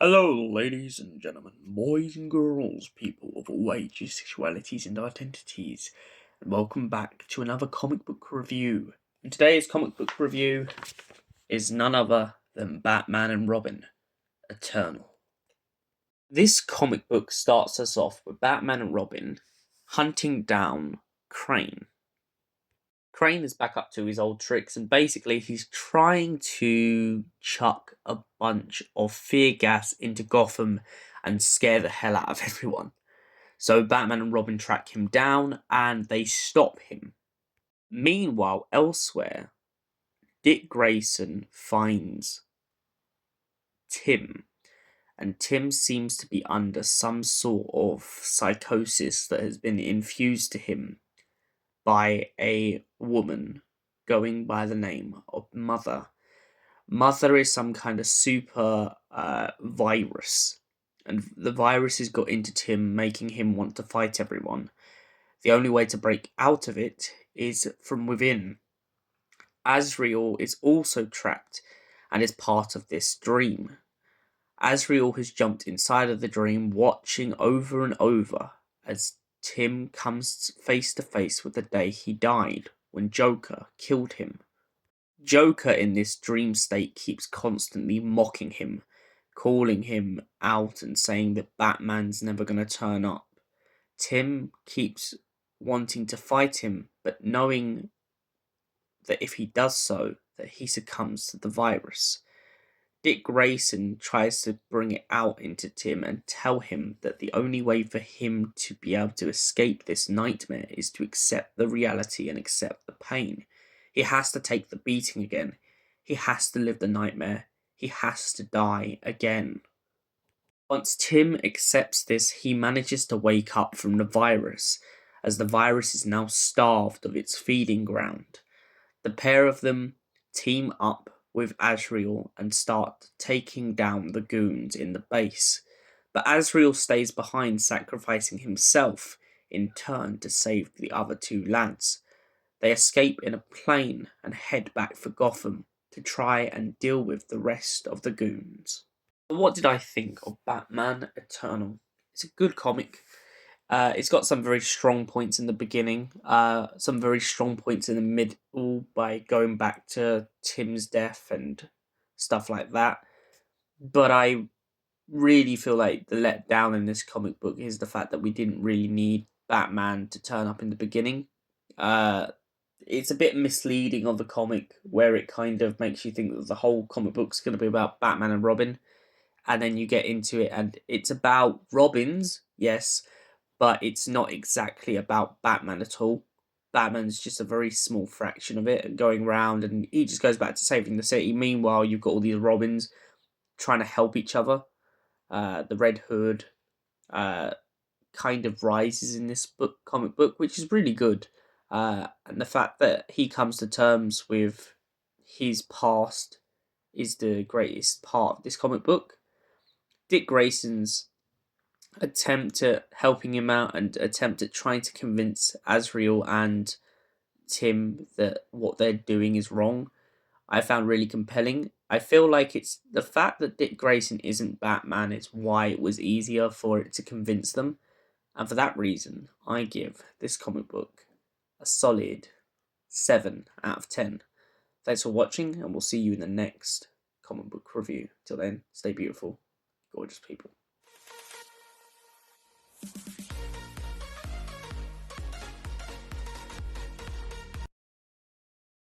Hello, ladies and gentlemen, boys and girls, people of all ages, sexualities, and identities, and welcome back to another comic book review. And today's comic book review is none other than Batman and Robin: Eternal. This comic book starts us off with Batman and Robin hunting down Crane. Crane is back up to his old tricks, and basically he's trying to chuck a bunch of fear gas into Gotham and scare the hell out of everyone. So Batman and Robin track him down and they stop him. Meanwhile, elsewhere, Dick Grayson finds Tim, and Tim seems to be under some sort of psychosis that has been infused to him by a woman going by the name of Mother. Mother is some kind of super virus, and the virus has got into Tim, making him want to fight everyone. The only way to break out of it is from within. Azerial is also trapped and is part of this dream. Azerial has jumped inside of the dream, watching over and over as Tim comes face to face with the day he died, when Joker killed him. Joker in this dream state keeps constantly mocking him, calling him out and saying that Batman's never going to turn up. Tim keeps wanting to fight him, but knowing that if he does so, that he succumbs to the virus. Dick Grayson tries to bring it out into Tim and tell him that the only way for him to be able to escape this nightmare is to accept the reality and accept the pain. He has to take the beating again. He has to live the nightmare. He has to die again. Once Tim accepts this, he manages to wake up from the virus, as the virus is now starved of its feeding ground. The pair of them team up with Azerial and start taking down the goons in the base. But Azerial stays behind, sacrificing himself in turn to save the other two lads. They escape in a plane and head back for Gotham to try and deal with the rest of the goons. What did I think of Batman Eternal? It's a good comic. It's got some very strong points in the beginning, some very strong points in the middle by going back to Tim's death and stuff like that. But I really feel like the letdown in this comic book is the fact that we didn't really need Batman to turn up in the beginning. It's a bit misleading of the comic, where it kind of makes you think that the whole comic book's going to be about Batman and Robin, and then you get into it and it's about Robins, yes, but it's not exactly about Batman at all. Batman's just a very small fraction of it, and going around, and he just goes back to saving the city. Meanwhile, you've got all these Robins trying to help each other. The Red Hood kind of rises in this comic book, which is really good. And the fact that he comes to terms with his past is the greatest part of this comic book. Dick Grayson's attempt at helping him out and attempt at trying to convince Azerial and Tim that what they're doing is wrong, I found really compelling. I feel like it's the fact that Dick Grayson isn't Batman is why it was easier for it to convince them. And for that reason, I give this comic book a solid 7 out of 10. Thanks for watching, and we'll see you in the next comic book review. Till then, stay beautiful, gorgeous people.